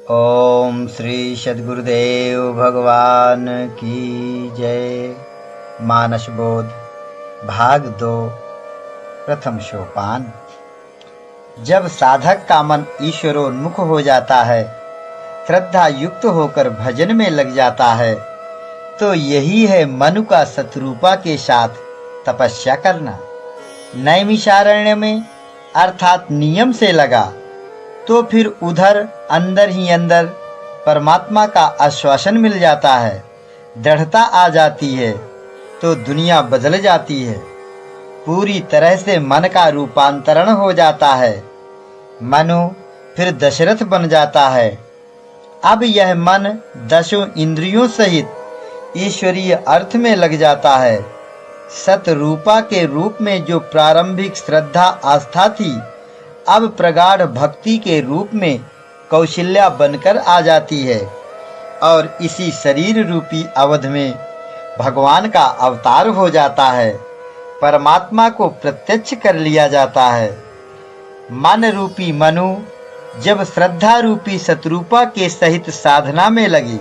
ओम श्री सद्गुरुदेव भगवान की जय। मानस बोध भाग 2 प्रथम सोपान। जब साधक का मन ईश्वरोन्मुख हो जाता है, श्रद्धा युक्त होकर भजन में लग जाता है, तो यही है मनु का शत्रुपा के साथ तपस्या करना। नैमिषारण्य में अर्थात नियम से लगा तो फिर उधर अंदर ही अंदर परमात्मा का आश्वासन मिल जाता है, दृढ़ता आ जाती है, तो दुनिया बदल जाती है। पूरी तरह से मन का रूपांतरण हो जाता है। मनु फिर दशरथ बन जाता है। अब यह मन 10 इंद्रियों सहित ईश्वरीय अर्थ में लग जाता है। सतरूपा के रूप में जो प्रारंभिक श्रद्धा आस्था थी, अब प्रगाढ़ भक्ति के रूप में कौशल्या बनकर आ जाती है और इसी शरीर रूपी अवध में भगवान का अवतार हो जाता है। परमात्मा को प्रत्यक्ष कर लिया जाता है। मन रूपी मनु जब श्रद्धा रूपी शत्रुपा के सहित साधना में लगे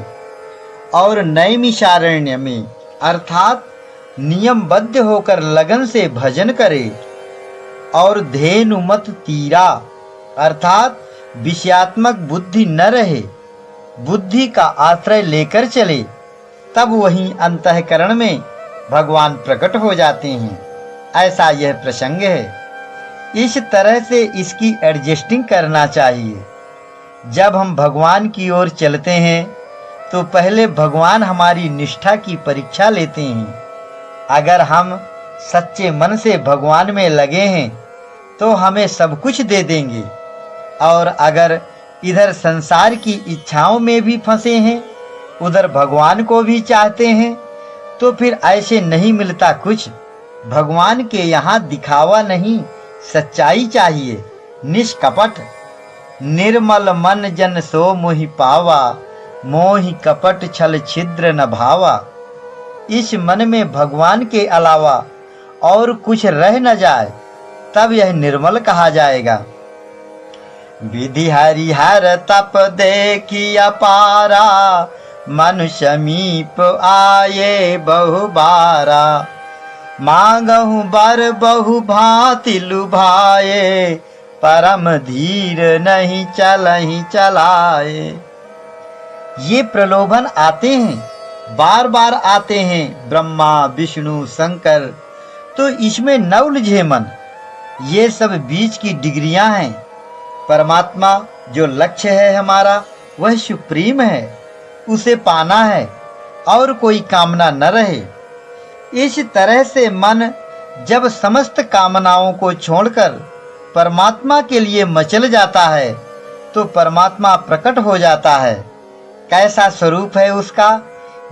और नैमिषारण्य में अर्थात नियमबद्ध होकर लगन से भजन करे और धेनुमत तीरा अर्थात विषयात्मक बुद्धि न रहे, बुद्धि का आश्रय लेकर चले, तब वहीं अंतःकरण में भगवान प्रकट हो जाते हैं। ऐसा यह प्रसंग है। इस तरह से इसकी एडजस्टिंग करना चाहिए। जब हम भगवान की ओर चलते हैं तो पहले भगवान हमारी निष्ठा की परीक्षा लेते हैं। अगर हम सच्चे मन से भगवान में लगे हैं तो हमें सब कुछ दे देंगे, और अगर इधर संसार की इच्छाओं में भी फंसे हैं, उधर भगवान को भी चाहते हैं, तो फिर ऐसे नहीं मिलता कुछ। भगवान के यहाँ दिखावा नहीं, सच्चाई चाहिए, निष्कपट। निर्मल मन जन सो मोहि पावा, मोहि कपट छल छिद्र न भावा। इस मन में भगवान के अलावा और कुछ रह न जाए, तब यह निर्मल कहा जाएगा। विधि हरिहर तप देखी अपारा, मनु समीप आए बहु बारा। मांगहु बर बहु भांति लुभाए, परम धीर नहीं चलहि चलाए। ये प्रलोभन आते हैं, बार बार आते हैं, ब्रह्मा विष्णु शंकर, तो इसमें न उलझे मन। ये सब बीच की डिग्रियां हैं। परमात्मा जो लक्ष्य है हमारा, वह सुप्रीम है, उसे पाना है और कोई कामना न रहे। इस तरह से मन जब समस्त कामनाओं को छोड़कर परमात्मा के लिए मचल जाता है, तो परमात्मा प्रकट हो जाता है। कैसा स्वरूप है उसका?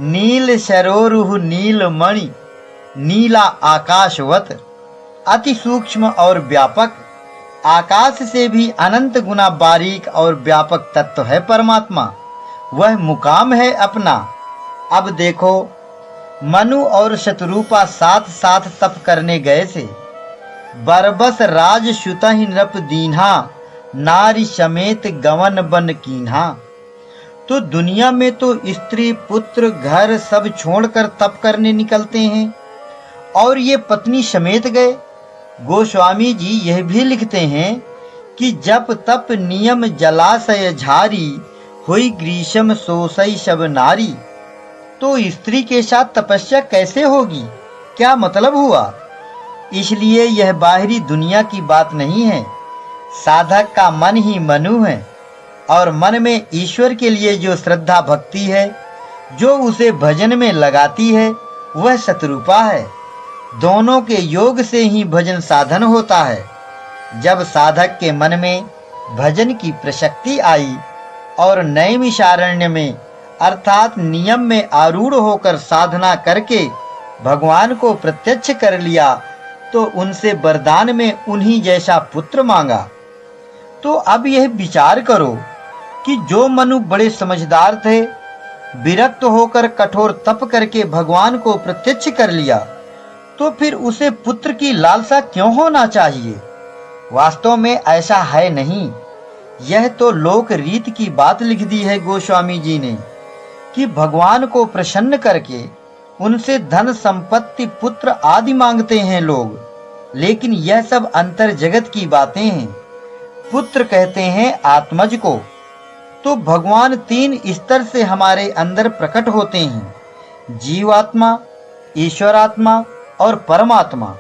नील सरोरुह नील मणि, नीला आकाशवत। अति सूक्ष्म और व्यापक, आकाश से भी अनंत गुना बारीक और व्यापक तत्व है परमात्मा। वह मुकाम है अपना। अब देखो, मनु और शत्रुपा साथ साथ तप करने गए थे। बरबस राज सुतहि नृप दीन्हा, नारी समेत गवन बन कीन्हा। तो दुनिया में तो स्त्री पुत्र घर सब छोड़कर तप करने निकलते हैं, और ये पत्नी समेत गए। गोस्वामी जी यह भी लिखते हैं कि जप तप नियम जलाशय झारी, हुई ग्रीष्म सोसई सब नारी। तो स्त्री के साथ तपस्या कैसे होगी? क्या मतलब हुआ? इसलिए यह बाहरी दुनिया की बात नहीं है। साधक का मन ही मनु है, और मन में ईश्वर के लिए जो श्रद्धा भक्ति है, जो उसे भजन में लगाती है, वह शत्रुपा है। दोनों के योग से ही भजन साधन होता है। जब साधक के मन में भजन की प्रशक्ति आई और नैमिषारण्य में अर्थात नियम में आरूढ़ होकर साधना करके भगवान को प्रत्यक्ष कर लिया, तो उनसे वरदान में उन्हीं जैसा पुत्र मांगा। तो अब यह विचार करो कि जो मनु बड़े समझदार थे, विरक्त होकर कठोर तप करके भगवान को प्रत्यक्ष कर लिया, तो फिर उसे पुत्र की लालसा क्यों होना चाहिए? वास्तव में ऐसा है नहीं। यह तो लोक रीत की बात लिख दी है गोस्वामी जी ने कि भगवान को प्रसन्न करके उनसे धन संपत्ति पुत्र आदि मांगते हैं लोग, लेकिन यह सब अंतर जगत की बातें हैं। पुत्र कहते हैं आत्मज को। तो भगवान 3 स्तर से हमारे अंदर प्रकट होते हैं, जीवात्मा, ईश्वरात्मा और परमात्मा।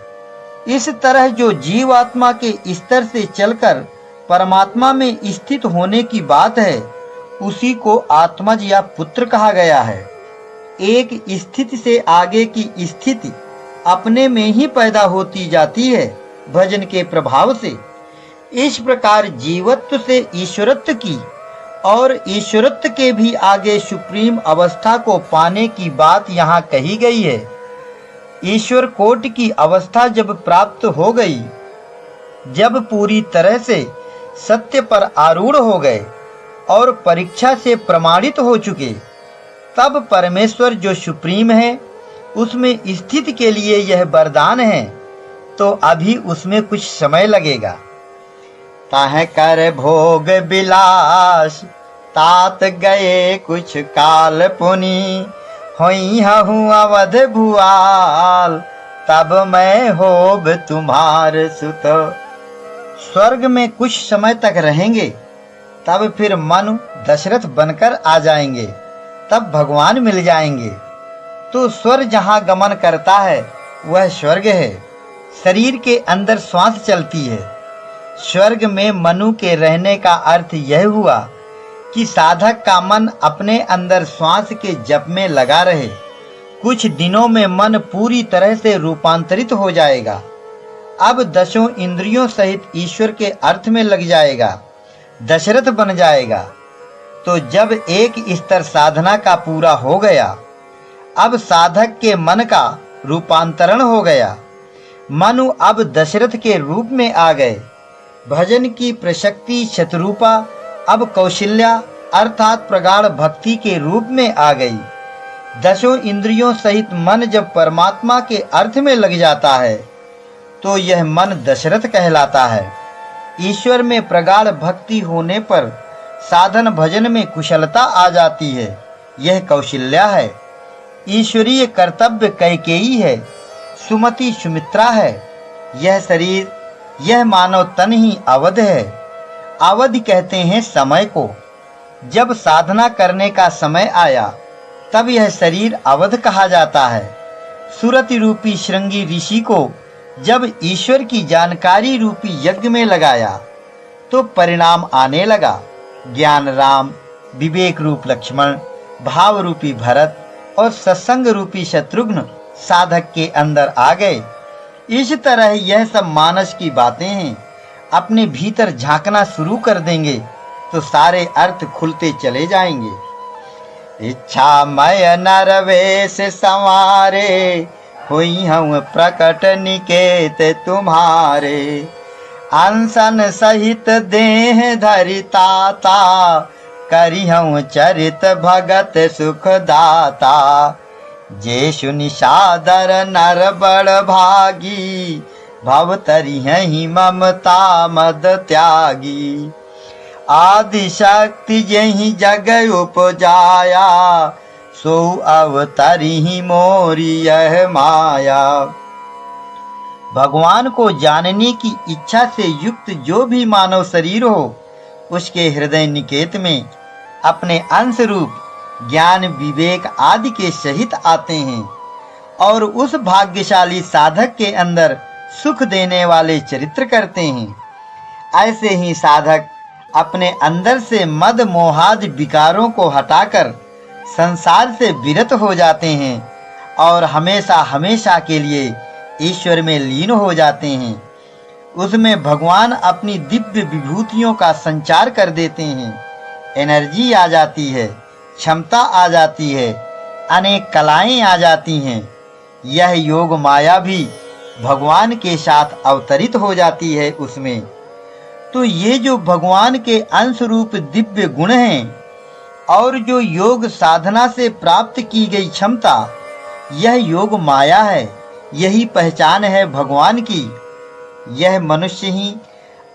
इस तरह जो जीवात्मा के स्तर से चलकर परमात्मा में स्थित होने की बात है, उसी को आत्मज या पुत्र कहा गया है। एक स्थिति से आगे की स्थिति अपने में ही पैदा होती जाती है भजन के प्रभाव से। इस प्रकार जीवत्व से ईश्वरत्व की और ईश्वरत्व के भी आगे सुप्रीम अवस्था को पाने की बात यहाँ कही गई है। ईश्वर कोट की अवस्था जब प्राप्त हो गई, जब पूरी तरह से सत्य पर आरूढ़ हो गए और परीक्षा से प्रमाणित हो चुके, तब परमेश्वर जो सुप्रीम है उसमें स्थिति के लिए यह वरदान है। तो अभी उसमें कुछ समय लगेगा। ताह कर भोग बिलास तात गए कुछ काल पुनि, होई हूँ अवध भुआल तब मैं होब तुम्हार सुत। स्वर्ग में कुछ समय तक रहेंगे, तब फिर मनु दशरथ बनकर आ जाएंगे, तब भगवान मिल जाएंगे। तो स्वर जहाँ गमन करता है वह स्वर्ग है। शरीर के अंदर श्वास चलती है। स्वर्ग में मनु के रहने का अर्थ यह हुआ कि साधक का मन अपने अंदर श्वास के जप में लगा रहे। कुछ दिनों में मन पूरी तरह से रूपांतरित हो जाएगा। अब 10 इंद्रियों सहित ईश्वर के अर्थ में लग जाएगा, दशरथ बन जाएगा। तो जब एक स्तर साधना का पूरा हो गया, अब साधक के मन का रूपांतरण हो गया। मनु अब दशरथ के रूप में आ गए। भजन की प्रशक्ति शतरूपा अब कौशल्या अर्थात प्रगाढ़ भक्ति के रूप में आ गई। 10 इंद्रियों सहित मन जब परमात्मा के अर्थ में लग जाता है, तो यह मन दशरथ कहलाता है। ईश्वर में प्रगाढ़ भक्ति होने पर साधन भजन में कुशलता आ जाती है, यह कौशल्या है। ईश्वरीय कर्तव्य कैकेयी है, सुमति सुमित्रा है। यह शरीर, यह मानव तन ही अवध है। अवधि कहते हैं समय को। जब साधना करने का समय आया, तब यह शरीर अवध कहा जाता है। सुरति रूपी श्रृंगी ऋषि को जब ईश्वर की जानकारी रूपी यज्ञ में लगाया, तो परिणाम आने लगा। ज्ञान राम, विवेक रूप लक्ष्मण, भाव रूपी भरत और सत्संग रूपी शत्रुघ्न साधक के अंदर आ गए। इस तरह यह सब मानस की बातें हैं। अपने भीतर झांकना शुरू कर देंगे तो सारे अर्थ खुलते चले जाएंगे। इच्छा मय नरवेश संवारे, हुई हम प्रकट निकेत तुम्हारे। अनशन सहित देह धरिताता, करी हम चरित भगत सुख दाता। जे सुनि सादर नर बड़ भागी, भव तरी ही ममता मद त्यागी। आदि शक्ति यही जग उपजाया, सो अवतरी ही मोरी यह माया। भगवान को जानने की इच्छा से युक्त जो भी मानव शरीर हो, उसके हृदय निकेत में अपने अंश रूप ज्ञान विवेक आदि के सहित आते हैं और उस भाग्यशाली साधक के अंदर सुख देने वाले चरित्र करते हैं। ऐसे ही साधक अपने अंदर से मद मोहादि विकारों को हटाकर संसार से विरत हो जाते हैं और हमेशा हमेशा के लिए ईश्वर में लीन हो जाते हैं। उसमें भगवान अपनी दिव्य विभूतियों का संचार कर देते हैं। एनर्जी आ जाती है, क्षमता आ जाती है, अनेक कलाएं आ जाती हैं। यह योग माया भी भगवान के साथ अवतरित हो जाती है उसमें। तो ये जो भगवान के अंश रूप दिव्य गुण हैं और जो योग साधना से प्राप्त की गई क्षमता, यह योग माया है। यही पहचान है भगवान की। यह मनुष्य ही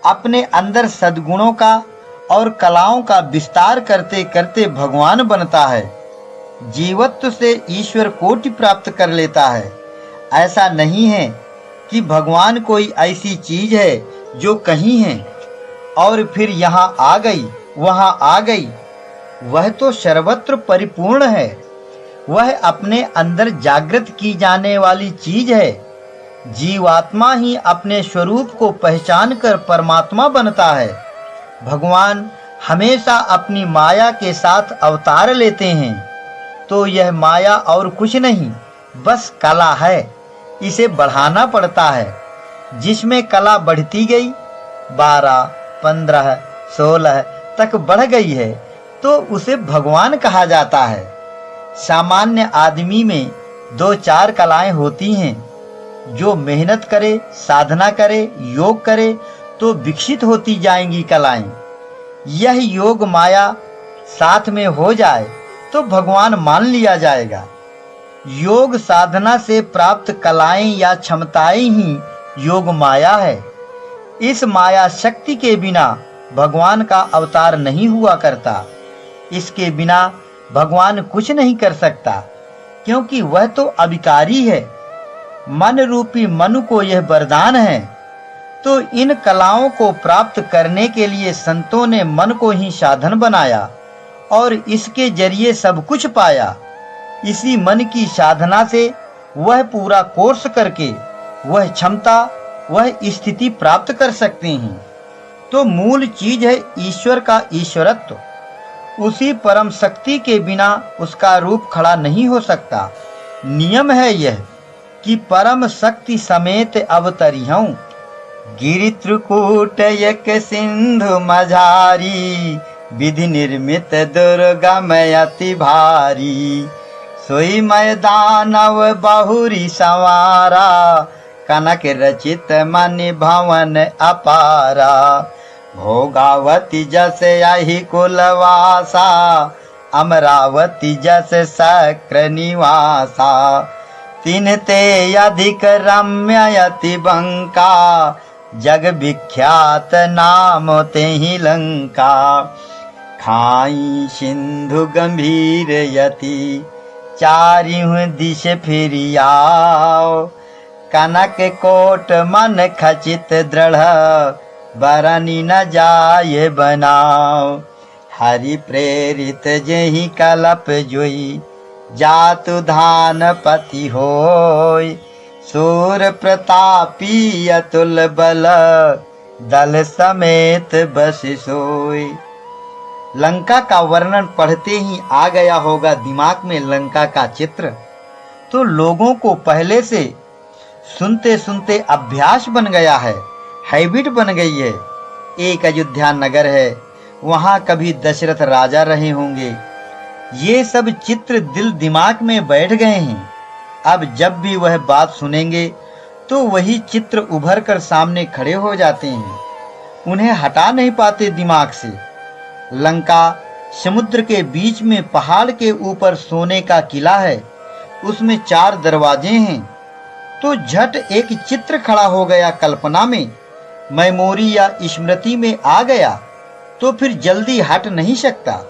अपने अंदर सद्गुणों का और कलाओं का विस्तार करते करते भगवान बनता है। जीवत्व से ईश्वर कोटि प्राप्त कर लेता है। ऐसा नहीं है कि भगवान कोई ऐसी चीज है जो कहीं है और फिर यहाँ आ गई, वहाँ आ गई। वह तो सर्वत्र परिपूर्ण है। वह अपने अंदर जागृत की जाने वाली चीज है। जीवात्मा ही अपने स्वरूप को पहचान कर परमात्मा बनता है। भगवान हमेशा अपनी माया के साथ अवतार लेते हैं। तो यह माया और कुछ नहीं, बस कला है। इसे बढ़ाना पड़ता है। जिसमें कला बढ़ती गई, 12, 15, 16 तक बढ़ गई है तो उसे भगवान कहा जाता है। सामान्य आदमी में 2-4 कलाएं होती हैं। जो मेहनत करे, साधना करे, योग करे तो विकसित होती जाएंगी कलाएं। यह योग माया साथ में हो जाए तो भगवान मान लिया जाएगा। योग साधना से प्राप्त कलाएं या क्षमताएं ही योग माया है। इस माया शक्ति के बिना भगवान का अवतार नहीं हुआ करता। इसके बिना भगवान कुछ नहीं कर सकता, क्योंकि वह तो अविकारी है। मन रूपी मनु को यह वरदान है। तो इन कलाओं को प्राप्त करने के लिए संतों ने मन को ही साधन बनाया और इसके जरिए सब कुछ पाया। इसी मन की साधना से वह पूरा कोर्स करके वह क्षमता, वह स्थिति प्राप्त कर सकते हैं। तो मूल चीज है ईश्वर का ईश्वरत्व। उसी परम शक्ति के बिना उसका रूप खड़ा नहीं हो सकता। नियम है यह कि परम शक्ति समेत अवतरिहूं। गिरि त्रिकूट एक सिंधु मझारी, विधि निर्मित दुर्गम अति भारी। सोई मैदानव बहुरी संवारा, कनक रचित मणि भवन अपारा। भोगावती जस यही कुलवासा, अमरावती जस शक्र निवासा। तिन्हते अधिक रम्य अति बंका, जग विख्यात नाम तेहि लंका। खाई सिंधु गंभीर यति, चारिहु दिश फिरियाओ। कनक कोट मन खचित दृढ़, बरनी न जाय बनाओ। हरि प्रेरित जेहि कलप जोई, जातु धान पति होय। सूर प्रतापी अतुल बल, दल समेत बस सोय। लंका का वर्णन पढ़ते ही आ गया होगा दिमाग में लंका का चित्र। तो लोगों को पहले से सुनते सुनते अभ्यास बन गया है, हैबिट बन गई है। एक अयोध्या नगर है, वहां कभी दशरथ राजा रहे होंगे। ये सब चित्र दिल दिमाग में बैठ गए हैं। अब जब भी वह बात सुनेंगे तो वही चित्र उभर कर सामने खड़े हो जाते हैं। उन्हें हटा नहीं पाते दिमाग से। लंका समुद्र के बीच में पहाड़ के ऊपर सोने का किला है। उसमें 4 दरवाजे हैं। तो झट एक चित्र खड़ा हो गया कल्पना में, मेमोरी या स्मृति में आ गया, तो फिर जल्दी हट नहीं सकता।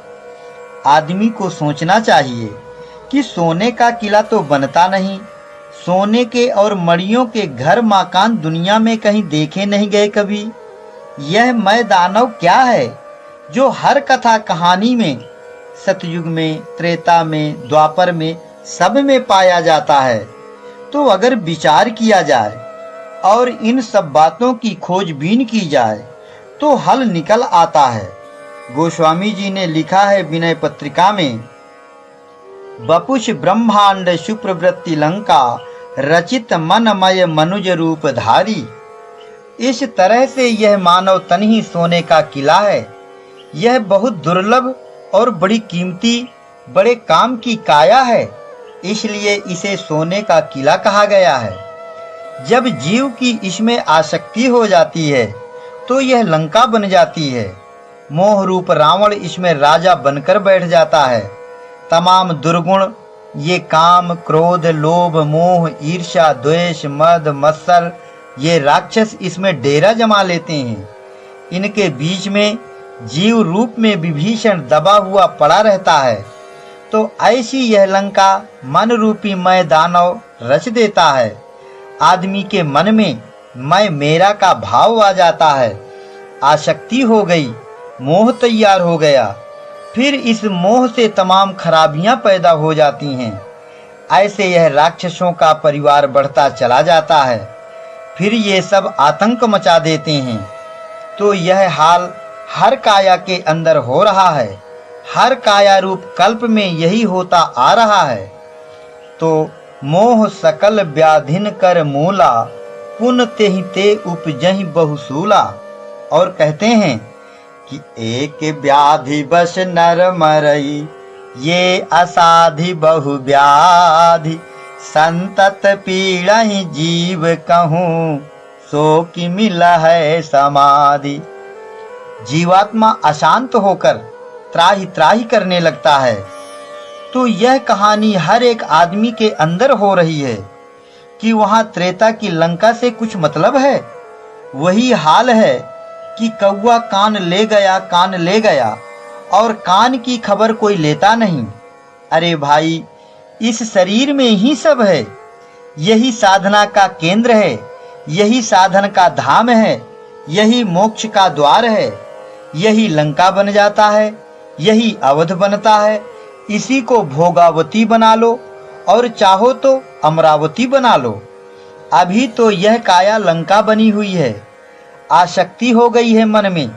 आदमी को सोचना चाहिए कि सोने का किला तो बनता नहीं। सोने के और मणियों के घर मकान दुनिया में कहीं देखे नहीं गए कभी। यह मैं दानव क्या है जो हर कथा कहानी में, सतयुग में, त्रेता में, द्वापर में, सब में पाया जाता है। तो अगर विचार किया जाए और इन सब बातों की खोजबीन की जाए तो हल निकल आता है। गोस्वामी जी ने लिखा है विनय पत्रिका में, बपुष ब्रह्मांड शुप्रवृत्ति लंका, रचित मनमय मनुज रूप धारी। इस तरह से यह मानव तन ही सोने का किला है। यह बहुत दुर्लभ और बड़ी कीमती, बड़े काम की काया है, इसलिए इसे सोने का किला कहा गया है। जब जीव की इसमें आसक्ति हो जाती है तो यह लंका बन जाती है। मोह रूप रावण इसमें राजा बनकर बैठ जाता है। तमाम दुर्गुण, ये काम, क्रोध, लोभ, मोह, ईर्ष्या, द्वेष, मद, मत्सर, ये राक्षस इसमें डेरा जमा लेते हैं। इनके बीच में जीव रूप में विभीषण दबा हुआ पड़ा रहता है, तो ऐसी यह लंका मन रूपी मैं दानव रच देता है। आदमी के मन में मैं मेरा का भाव आ जाता है, आसक्ति हो गई, मोह तैयार हो गया। फिर इस मोह से तमाम खराबियां पैदा हो जाती हैं। ऐसे यह राक्षसों का परिवार बढ़ता चला जाता है। फिर ये सब आतंक मचा देते हैं। तो यह हाल हर काया के अंदर हो रहा है। हर काया रूप कल्प में यही होता आ रहा है। तो मोह सकल व्याधिन कर मूला, पुन तेहि ते उपजहि बहुसूला। और कहते हैं कि एक व्याधि बस नर मरई, ये असाधि बहु व्याधि। संतत पीड़हि जीव कहूँ, सो कि मिला है समाधि। जीवात्मा अशांत होकर त्राहि त्राहि करने लगता है। तो यह कहानी हर एक आदमी के अंदर हो रही है कि वहां त्रेता की लंका से कुछ मतलब है। वही हाल है कि कौवा कान ले गया, कान ले गया, और कान की खबर कोई लेता नहीं। अरे भाई, इस शरीर में ही सब है। यही साधना का केंद्र है, यही साधन का धाम है, यही मोक्ष का द्वार है। यही लंका बन जाता है, यही अवध बनता है। इसी को भोगावती बना लो और चाहो तो अमरावती बना लो। अभी तो यह काया लंका बनी हुई है। आसक्ति हो गई है मन में।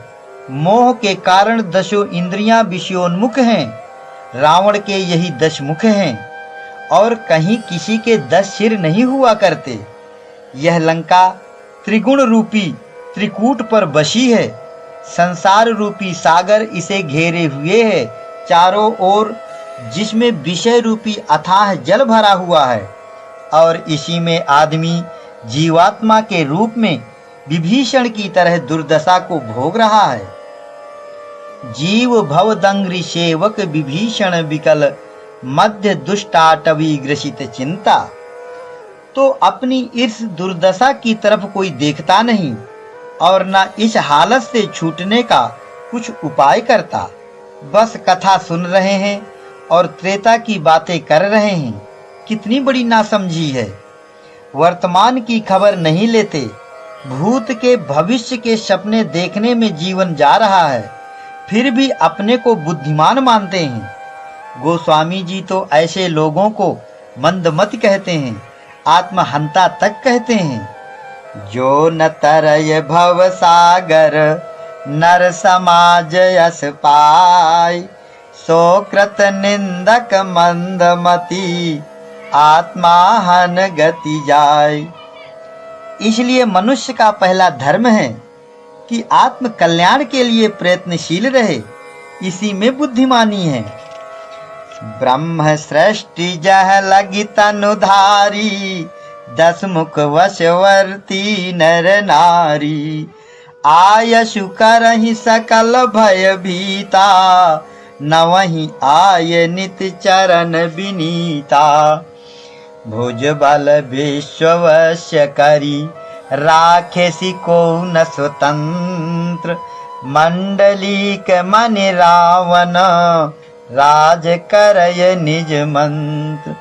मोह के कारण दशों इंद्रियां विषयोन्मुख हैं। रावण के यही 10 मुख हैं, और कहीं किसी के 10 सिर नहीं हुआ करते। यह लंका त्रिगुण रूपी त्रिकूट पर बसी है। संसार रूपी सागर इसे घेरे हुए है चारों ओर, जिसमें विषय रूपी अथाह जल भरा हुआ है। और इसी में आदमी जीवात्मा के रूप में विभीषण की तरह दुर्दशा को भोग रहा है। जीव भवदंग्रि सेवक विभीषण विकल, मध्य दुष्टाटवी ग्रसित चिंता। तो अपनी इस दुर्दशा की तरफ कोई देखता नहीं और न इस हालत से छूटने का कुछ उपाय करता। बस कथा सुन रहे हैं और त्रेता की बातें कर रहे हैं। कितनी बड़ी नासमझी है। वर्तमान की खबर नहीं लेते। भूत के भविष्य के सपने देखने में जीवन जा रहा है, फिर भी अपने को बुद्धिमान मानते हैं। गोस्वामी जी तो ऐसे लोगों को मंदमति कहते हैं, आत्महंता तक कहते हैं। जो न तरय भव सागर, नर समाज यस पाय। सो कृत निंदक मंदमति, आत्मा हन गति जाय। इसलिए मनुष्य का पहला धर्म है कि आत्म कल्याण के लिए प्रयत्नशील रहे। इसी में बुद्धिमानी है। ब्रह्म सृष्टि जह लगी तनुधारी, 10 मुख वशवर्ती नर नारी। आयशु करहि सकल भय भीता, नवहि आय नित चरण विनीता। भुज बल विश्ववश्य करी, राखे सिको न स्वतंत्र। मंडलीक मन रावण, राज करय निज मंत्र।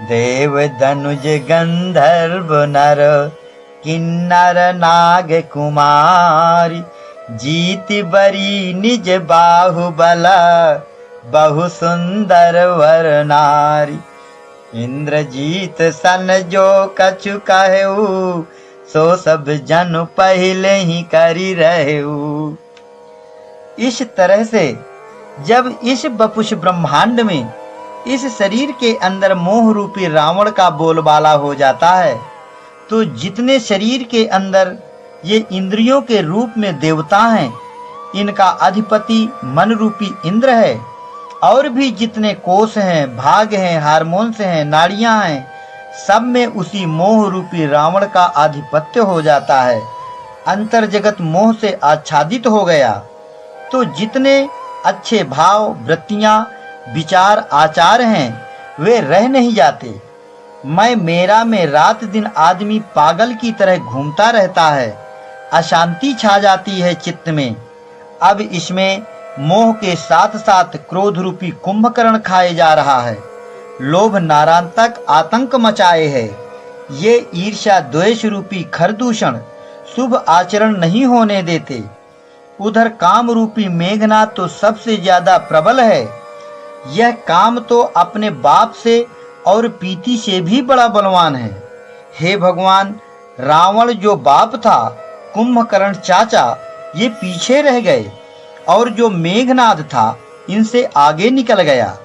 देव धनुज गंधर्व नर, किन्नर नाग कुमारी। जीति बरी निज बाहुबल, बहु सुंदर वर नारी। इंद्रजीत सन जो कछु कहू, सो सब जन पहले ही करी रहू। इस तरह से जब इस बपुष ब्रह्मांड में, इस शरीर के अंदर मोह रूपी रावण का बोलबाला हो जाता है, तो जितने शरीर के अंदर ये इंद्रियों के रूप में देवता हैं, इनका अधिपति मन रूपी इंद्र है। और भी जितने कोष हैं, भाग हैं, हार्मोन्स हैं, नाड़ियां हैं, सब में उसी मोह रूपी रावण का आधिपत्य हो जाता है। अंतर जगत मोह से आच्छादित हो गया, तो जितने अच्छे भाव, वृत्तियां, विचार, आचार हैं, वे रह नहीं जाते। मैं मेरा में रात दिन आदमी पागल की तरह घूमता रहता है। अशांति छा जाती है चित्त में। अब इसमें मोह के साथ साथ क्रोध रूपी कुंभकर्ण खाए जा रहा है। लोभ नारांतक आतंक मचाए है। ये ईर्ष्या द्वेष रूपी खरदूषण शुभ आचरण नहीं होने देते। उधर काम रूपी मेघनाद तो सबसे ज्यादा प्रबल है। यह काम तो अपने बाप से और पीती से भी बड़ा बलवान है। हे भगवान, रावण जो बाप था, कुंभकर्ण चाचा, ये पीछे रह गए और जो मेघनाद था इनसे आगे निकल गया।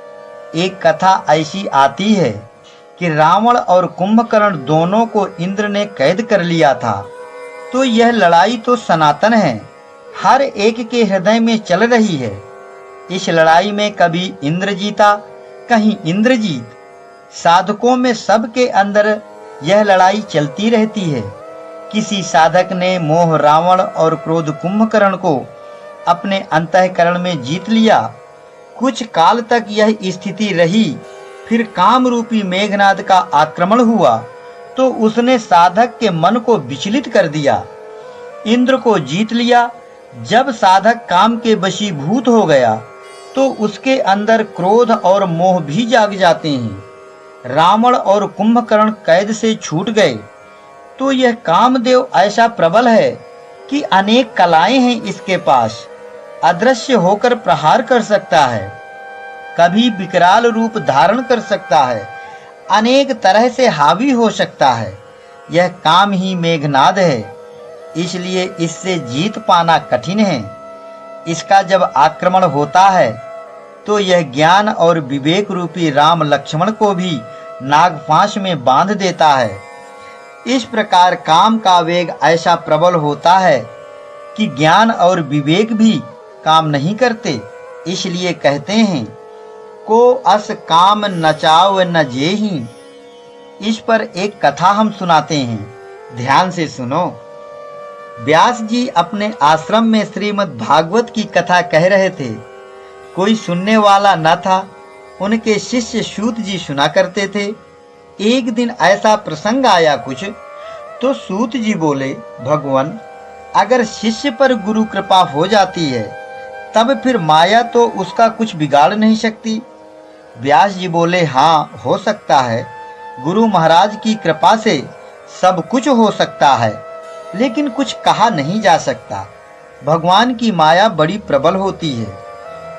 एक कथा ऐसी आती है कि रावण और कुंभकर्ण दोनों को इंद्र ने कैद कर लिया था। तो यह लड़ाई तो सनातन है, हर एक के हृदय में चल रही है। इस लड़ाई में कभी इंद्र जीता, कहीं इंद्रजीत। साधकों में सबके अंदर यह लड़ाई चलती रहती है। किसी साधक ने मोह रावण और क्रोध कुंभकर्ण को अपने अंतःकरण में जीत लिया। कुछ काल तक यह स्थिति रही, फिर काम रूपी मेघनाद का आक्रमण हुआ तो उसने साधक के मन को विचलित कर दिया, इंद्र को जीत लिया। जब साधक काम के वशीभूत हो गया तो उसके अंदर क्रोध और मोह भी जाग जाते हैं। रावण और कुंभकर्ण कैद से छूट गए। तो यह कामदेव ऐसा प्रबल है कि अनेक कलाएं हैं इसके पास। अदृश्य होकर प्रहार कर सकता है, कभी विकराल रूप धारण कर सकता है, अनेक तरह से हावी हो सकता है। यह काम ही मेघनाद है, इसलिए इससे जीत पाना कठिन है। इसका जब आक्रमण होता है तो यह ज्ञान और विवेक रूपी राम लक्ष्मण को भी नागपाश में बांध देता है। इस प्रकार काम का वेग ऐसा प्रबल होता है कि ज्ञान और विवेक भी काम नहीं करते। इसलिए कहते हैं, को अस काम नचाव न जेहि। इस पर एक कथा हम सुनाते हैं, ध्यान से सुनो। व्यास जी अपने आश्रम में श्रीमद् भागवत की कथा कह रहे थे। कोई सुनने वाला न था। उनके शिष्य सूत जी सुना करते थे। एक दिन ऐसा प्रसंग आया कुछ, तो सूत जी बोले, भगवान, अगर शिष्य पर गुरु कृपा हो जाती है तब फिर माया तो उसका कुछ बिगाड़ नहीं सकती। व्यास जी बोले, हाँ, हो सकता है। गुरु महाराज की कृपा से सब कुछ हो सकता है, लेकिन कुछ कहा नहीं जा सकता। भगवान की माया बड़ी प्रबल होती है।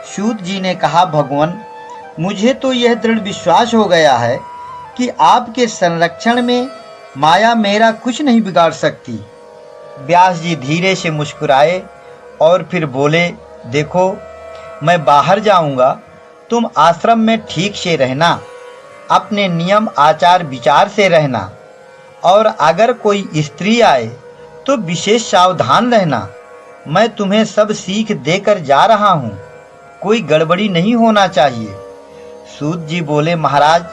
सूत जी ने कहा, भगवान, मुझे तो यह दृढ़ विश्वास हो गया है कि आपके संरक्षण में माया मेरा कुछ नहीं बिगाड़ सकती। व्यास जी धीरे से मुस्कुराए और फिर बोले, देखो, मैं बाहर जाऊंगा, तुम आश्रम में ठीक से रहना, अपने नियम आचार विचार से रहना, और अगर कोई स्त्री आए तो विशेष सावधान रहना। मैं तुम्हें सब सीख देकर जा रहा हूँ, कोई गड़बड़ी नहीं होना चाहिए। सूत जी बोले, महाराज,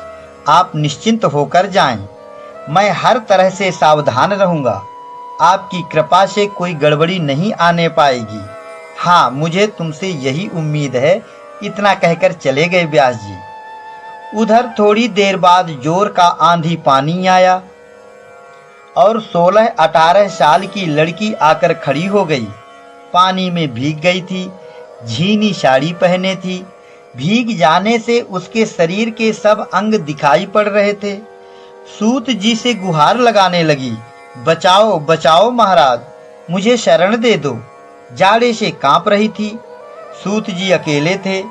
आप निश्चिंत होकर जाएं, मैं हर तरह से सावधान रहूंगा। आपकी कृपा से कोई गड़बड़ी नहीं आने पाएगी। हाँ, मुझे तुमसे यही उम्मीद है। इतना कहकर चले गए व्यास जी। उधर थोड़ी देर बाद जोर का आंधी पानी आया और 16-18 साल की लड़की आकर खड़ी हो गई। पानी में भीग गई थी, झीनी साड़ी पहने थी। भीग जाने से उसके शरीर के सब अंग दिखाई पड़ रहे थे। सूत जी से गुहार लगाने लगी, बचाओ बचाओ महाराज, मुझे शरण दे दो। जाड़े से कांप रही थी। सूत जी अकेले थे।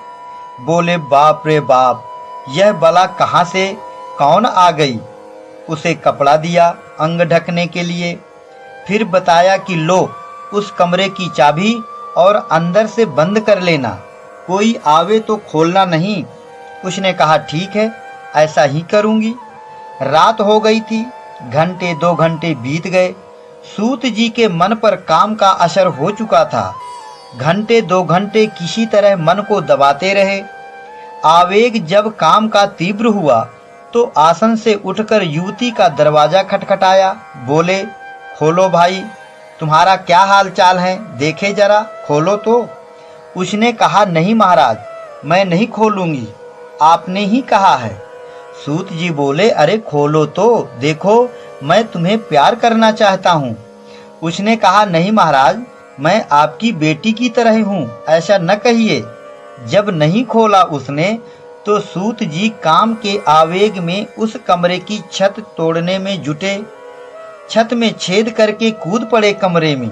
बोले, बाप रे बाप, यह बला कहाँ से कौन आ गई। उसे कपड़ा दिया अंग ढकने के लिए। फिर बताया कि लो, उस कमरे की चाबी और अंदर से बंद कर लेना, कोई आवे तो खोलना नहीं। उसने कहा, ठीक है, ऐसा ही करूंगी। रात हो गई थी। घंटे 2 घंटे बीत गए। सूत जी के मन पर काम का असर हो चुका था। घंटे 2 घंटे किसी तरह मन को दबाते रहे। आवेग जब काम का तीव्र हुआ तो आसन से उठकर युवती का दरवाजा खटखटाया। बोले, खोलो भाई, तुम्हारा क्या हाल चाल है, देखे जरा, खोलो तो। उसने कहा, नहीं महाराज, मैं नहीं खोलूंगी, आपने ही कहा है। सूत जी बोले, अरे खोलो तो, देखो, मैं तुम्हें प्यार करना चाहता हूँ। उसने कहा, नहीं महाराज, मैं आपकी बेटी की तरह हूँ, ऐसा न कहिए। जब नहीं खोला उसने तो सूत जी काम के आवेग में उस कमरे की छत तोड़ने में जुटे। छत में छेद करके कूद पड़े कमरे में।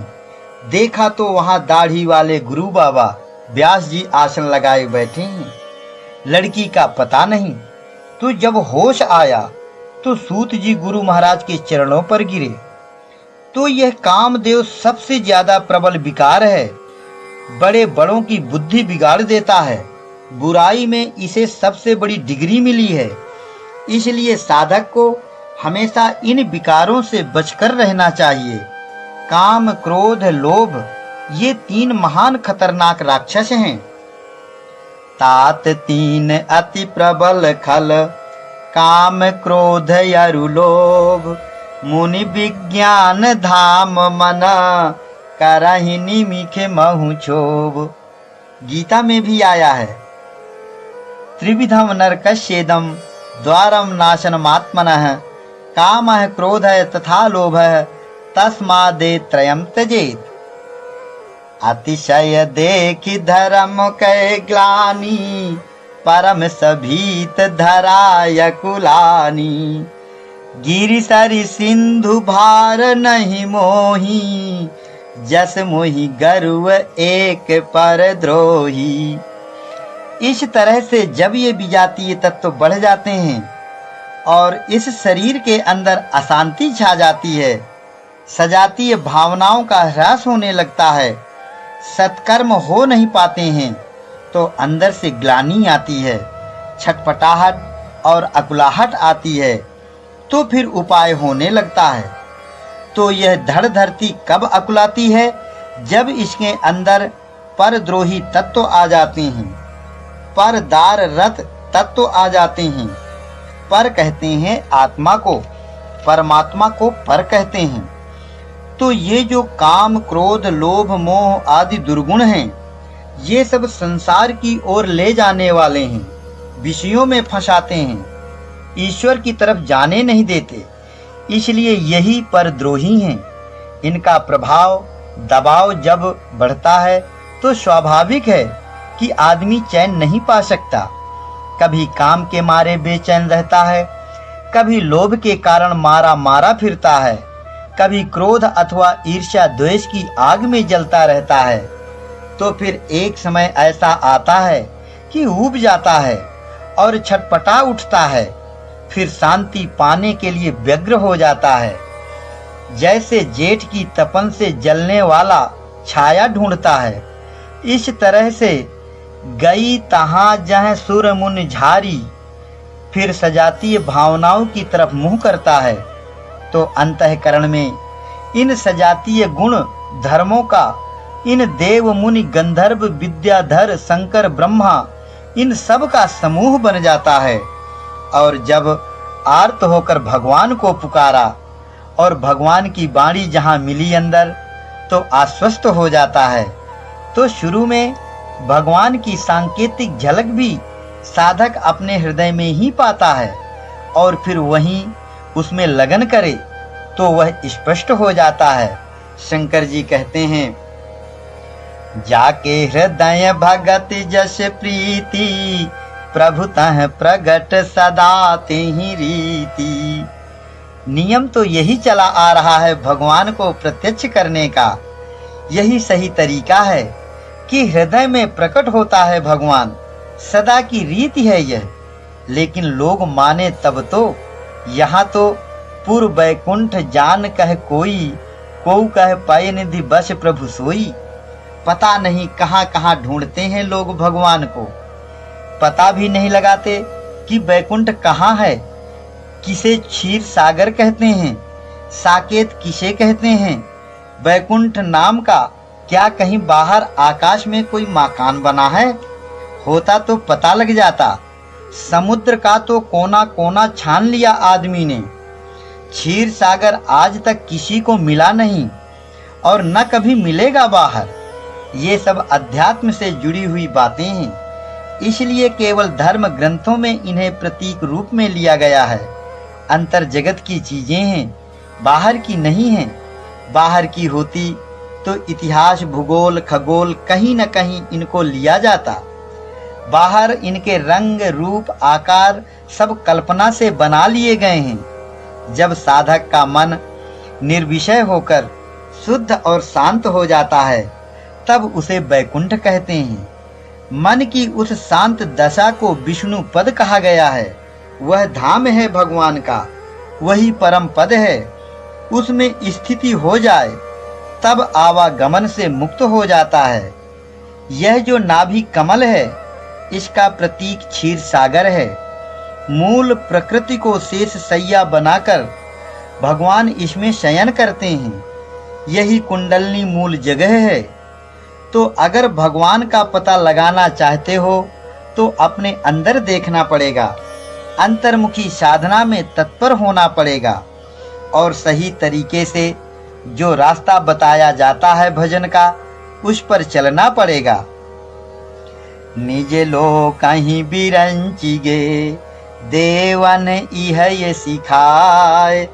देखा तो वहां दाढ़ी वाले गुरु बाबा व्यास जी आसन लगाए बैठे हैं। लड़की का पता नहीं। तो जब होश आया तो सूत जी गुरु महाराज के चरणों पर गिरे। तो यह कामदेव सबसे ज्यादा प्रबल विकार है, बड़े बड़ों की बुद्धि बिगाड़ देता है। बुराई में इसे सबसे बड़ी डिग्री मिली है। इसलिए साधक को हमेशा इन विकारों से बचकर रहना चाहिए। काम, क्रोध, लोभ ये 3 महान खतरनाक राक्षस हैं। तात 3 अति प्रबल खल, काम, क्रोध, अरु लोभ। मुनि विज्ञान धाम मना, करहि निमिखे महु क्षोभ। गीता में भी आया है, त्रिविधम नरकस्येदम द्वारम नाशनमात्मनः, कामः क्रोधः तथा लोभः, तस्मादे त्रयं त्यजेत्। अतिशय देखि धर्म कै ग्लानि, परम सभीत धराय कुलानि। गिरि सरि सिंधु भार नहीं मोही, जस मोहि गर्व एक पर द्रोही। इस तरह से जब ये विजातीय तत्व बढ़ जाते हैं और इस शरीर के अंदर अशांति छा जाती है, सजातीय भावनाओं का ह्रास होने लगता है, सत्कर्म हो नहीं पाते हैं, तो अंदर से ग्लानि आती है, छटपटाहट और अकुलाहट आती है। तो फिर उपाय होने लगता है। तो यह धड़ धरती कब अकुलाती है? जब इसके अंदर परद्रोही तत्व आ जाते हैं, परदार रत तत्व आ जाते हैं। पर कहते हैं आत्मा को, परमात्मा को पर कहते हैं। तो ये जो काम, क्रोध, लोभ, मोह आदि दुर्गुण हैं, ये सब संसार की ओर ले जाने वाले हैं, विषयों में फंसाते हैं, ईश्वर की तरफ जाने नहीं देते। इसलिए यही परद्रोही हैं। इनका प्रभाव, दबाव जब बढ़ता है तो स्वाभाविक है कि आदमी चैन नहीं पा सकता। कभी काम के मारे बेचैन रहता है, कभी लोभ के कारण मारा मारा फिरता है, कभी क्रोध अथवा ईर्ष्या द्वेष की आग में जलता रहता है। तो फिर एक समय ऐसा आता है कि ऊब जाता है और छटपटा उठता है, फिर शांति पाने के लिए व्यग्र हो जाता है। जैसे जेठ की तपन से जलने वाला छाया ढूंढता है, इस तरह से गई तहां जहाँ सुर मुन झारी, फिर सजातीय भावनाओं की तरफ मुंह करता है। तो अंतःकरण में इन सजातीय गुण धर्मों का, इन देव मुनि गंधर्व विद्याधर शंकर ब्रह्मा, इन सब का समूह बन जाता है। और जब आर्त होकर भगवान को पुकारा और भगवान की वाणी जहाँ मिली अंदर, तो आश्वस्त हो जाता है। तो शुरू में भगवान की सांकेतिक झलक भी साधक अपने हृदय में ही पाता है, और फिर वहीं उसमें लगन करे तो वह स्पष्ट हो जाता है। शंकर जी कहते हैं, जाके हृदय भगत जस प्रीति, प्रभु तह प्रगट सदा तेहि रीति। नियम तो यही चला आ रहा है भगवान को प्रत्यक्ष करने का। यही सही तरीका है कि हृदय में प्रकट होता है भगवान, सदा की रीति है यह। लेकिन लोग माने तब तो। यहाँ तो पूर्व बैकुंठ जान कह कोई, को कह पाए निधि बस प्रभु सोई। पता नहीं कहाँ कहाँ ढूंढते हैं लोग भगवान को, पता भी नहीं लगाते कि बैकुंठ कहाँ है। किसे क्षीर सागर कहते हैं, साकेत किसे कहते हैं। बैकुंठ नाम का क्या कहीं बाहर आकाश में कोई मकान बना है? होता तो पता लग जाता। समुद्र का तो कोना कोना छान लिया आदमी ने। क्षीर सागर आज तक किसी को मिला नहीं और न कभी मिलेगा बाहर। ये सब अध्यात्म से जुड़ी हुई बातें हैं, इसलिए केवल धर्म ग्रंथों में इन्हें प्रतीक रूप में लिया गया है। अंतर जगत की चीजें हैं, बाहर की नहीं हैं। बाहर की होती तो इतिहास, भूगोल, खगोल कहीं न कहीं इनको लिया जाता। बाहर इनके रंग, रूप, आकार सब कल्पना से बना लिए गए हैं। जब साधक का मन निर्विषय होकर शुद्ध और शांत हो जाता है, तब उसे वैकुंठ कहते हैं। मन की उस शांत दशा को विष्णु पद कहा गया है। वह धाम है भगवान का, वही परम पद है। उसमें स्थिति हो जाए तब आवागमन से मुक्त हो जाता है। यह जो नाभि कमल है, इसका प्रतीक क्षीर सागर है। मूल प्रकृति को शेष सैया बनाकर भगवान इसमें शयन करते हैं। यही कुंडलनी मूल जगह है। तो अगर भगवान का पता लगाना चाहते हो तो अपने अंदर देखना पड़ेगा, अंतर्मुखी साधना में तत्पर होना पड़ेगा और सही तरीके से जो रास्ता बताया जाता है भजन का, उस पर चलना पड़ेगा। निज लो कहीं बिरंची गे, देवन इह ये सिखाए,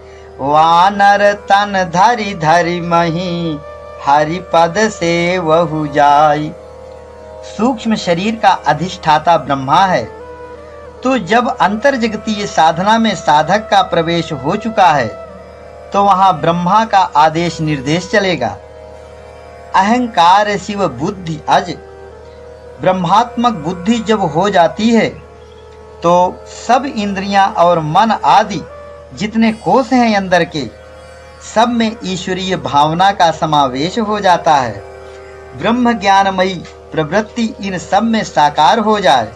वानर तन धरि धरि मही, हरि पद से वहु जाय। सूक्ष्म शरीर का अधिष्ठाता ब्रह्मा है। तो जब अंतर जगतीय साधना में साधक का प्रवेश हो चुका है, तो वहां ब्रह्मा का आदेश निर्देश चलेगा। अहंकार शिव बुद्धि अज, ब्रह्मात्मक बुद्धि जब हो जाती है तो सब इंद्रियां और मन आदि जितने कोष हैं अंदर के, सब में ईश्वरीय भावना का समावेश हो जाता है। ब्रह्म ज्ञानमयी प्रवृत्ति इन सब में साकार हो जाए,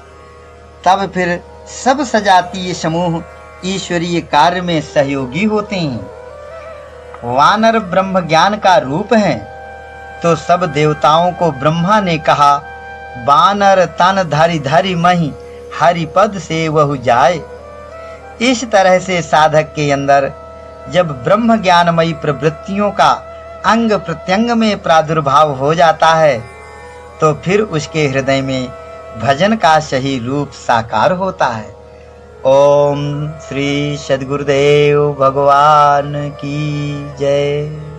तब फिर सब सजातीय समूह ईश्वरीय कार्य में सहयोगी होते हैं। वानर ब्रह्म ज्ञान का रूप है, तो सब देवताओं को ब्रह्मा ने कहा, बानर तन धरि धरि मही, हरि पद से वहु जाए। इस तरह से साधक के अंदर जब ब्रह्म ज्ञानमयी प्रवृत्तियों का अंग प्रत्यंग में प्रादुर्भाव हो जाता है, तो फिर उसके हृदय में भजन का सही रूप साकार होता है। ओम श्री सद्गुरुदेव भगवान की जय।